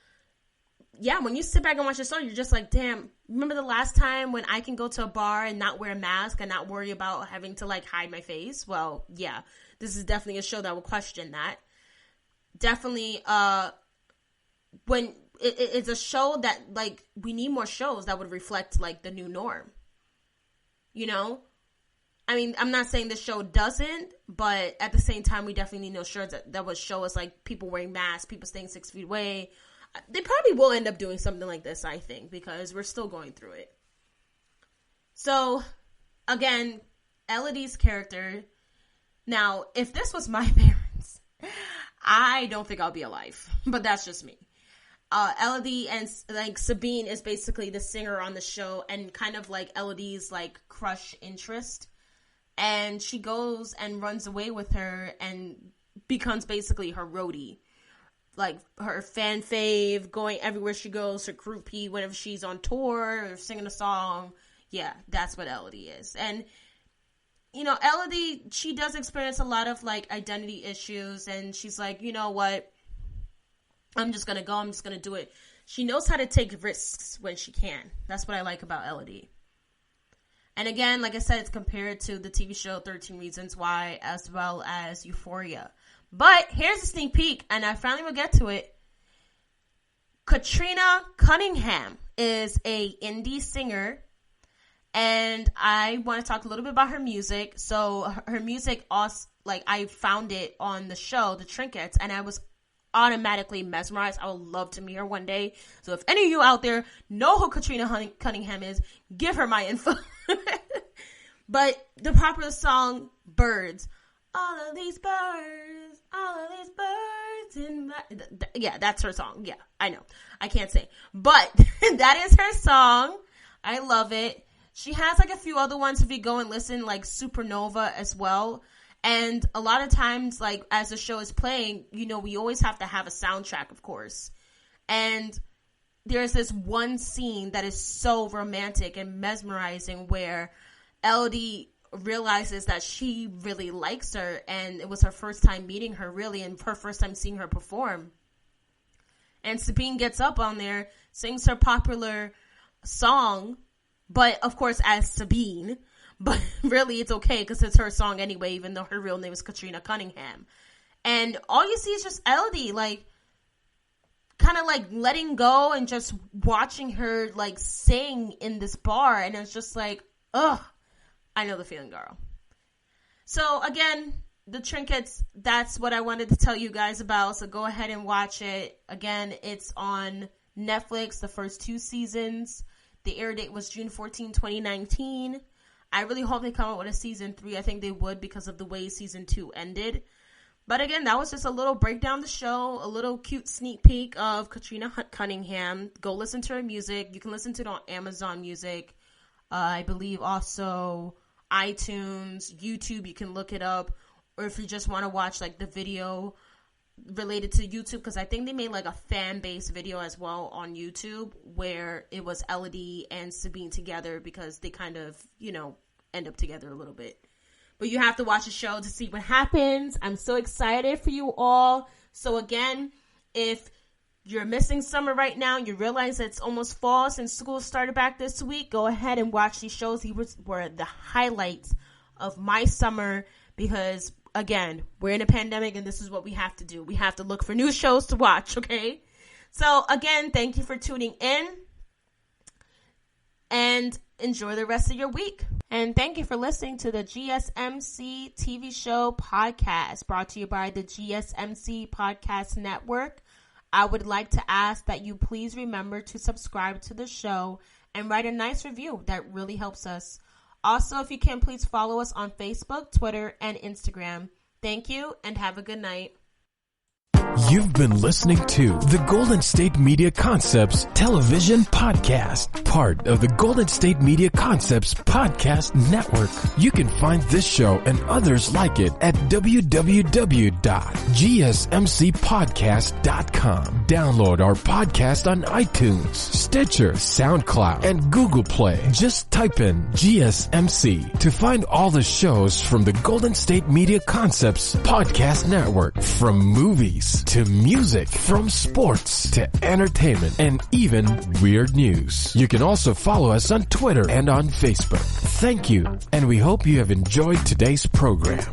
yeah, when you sit back and watch the show, you're just like, damn, remember the last time when I can go to a bar and not wear a mask and not worry about having to, like, hide my face? Well, yeah, this is definitely a show that will question that. Definitely, when it's a show that, like, we need more shows that would reflect, like, the new norm. You know? I mean, I'm not saying this show doesn't, but at the same time, we definitely need no shows that would show us, like, people wearing masks, people staying 6 feet away. They probably will end up doing something like this, I think, because we're still going through it. So, again, Elodie's character. Now, if this was my parents, I don't think I'll be alive, but that's just me. Elodie and, like, Sabine is basically the singer on the show and kind of, like, Elodie's, like, crush interest. And she goes and runs away with her and becomes basically her roadie. Like, her fan fave, going everywhere she goes, her groupie, whenever she's on tour or singing a song. Yeah, that's what Elodie is. And, you know, Elodie, she does experience a lot of, like, identity issues. And she's like, you know what? I'm just going to go. I'm just going to do it. She knows how to take risks when she can. That's what I like about Elodie. And again, like I said, it's compared to the TV show 13 Reasons Why as well as Euphoria. But here's a sneak peek, and I finally will get to it. Katrina Cunningham is a indie singer, and I want to talk a little bit about her music. So her music, also, like, I found it on the show, The Trinkets, and I was automatically mesmerized. I would love to meet her one day. So if any of you out there know who Katrina Cunningham is, give her my info. But the popular song, Birds. All of these birds in my... Yeah, that's her song. Yeah, I know. I can't sing. But that is her song. I love it. She has, like, a few other ones if you go and listen, like Supernova as well. And a lot of times, like, as the show is playing, you know, we always have to have a soundtrack, of course. And there's this one scene that is so romantic and mesmerizing where Elodie realizes that she really likes her, and it was her first time meeting her, really, and her first time seeing her perform. And Sabine gets up on there, sings her popular song, but of course as Sabine, but really it's okay because it's her song anyway, even though her real name is Katrina Cunningham. And all you see is just Elodie, like, kind of like letting go and just watching her, like, sing in this bar, and it's just like, ugh. I know the feeling, girl. So, again, The Trinkets, that's what I wanted to tell you guys about. So, go ahead and watch it. Again, it's on Netflix, the first 2 seasons. The air date was June 14, 2019. I really hope they come out with a season 3. I think they would because of the way season 2 ended. But, again, that was just a little breakdown of the show, a little cute sneak peek of Katrina Cunningham. Go listen to her music. You can listen to it on Amazon Music. I believe also iTunes, YouTube, you can look it up, or if you just want to watch, like, the video related to YouTube, because I think they made, like, a fan-based video as well on YouTube, where it was Elodie and Sabine together, because they kind of, you know, end up together a little bit. But you have to watch the show to see what happens. I'm so excited for you all. So again, if you're missing summer right now, you realize that it's almost fall since school started back this week, go ahead and watch these shows. These were the highlights of my summer because, again, we're in a pandemic and this is what we have to do. We have to look for new shows to watch, okay? So, again, thank you for tuning in and enjoy the rest of your week. And thank you for listening to the GSMC TV show podcast brought to you by the GSMC Podcast Network. I would like to ask that you please remember to subscribe to the show and write a nice review. That really helps us. Also, if you can, please follow us on Facebook, Twitter, and Instagram. Thank you, and have a good night. You've been listening to the Golden State Media Concepts Television Podcast, part of the Golden State Media Concepts Podcast Network. You can find this show and others like it at www.gsmcpodcast.com. Download our podcast on iTunes, Stitcher, SoundCloud, and Google Play. Just type in GSMC to find all the shows from the Golden State Media Concepts Podcast Network, from movies to music, from sports to entertainment, and even weird news. You can also follow us on Twitter and on Facebook. Thank you, and we hope you have enjoyed today's program.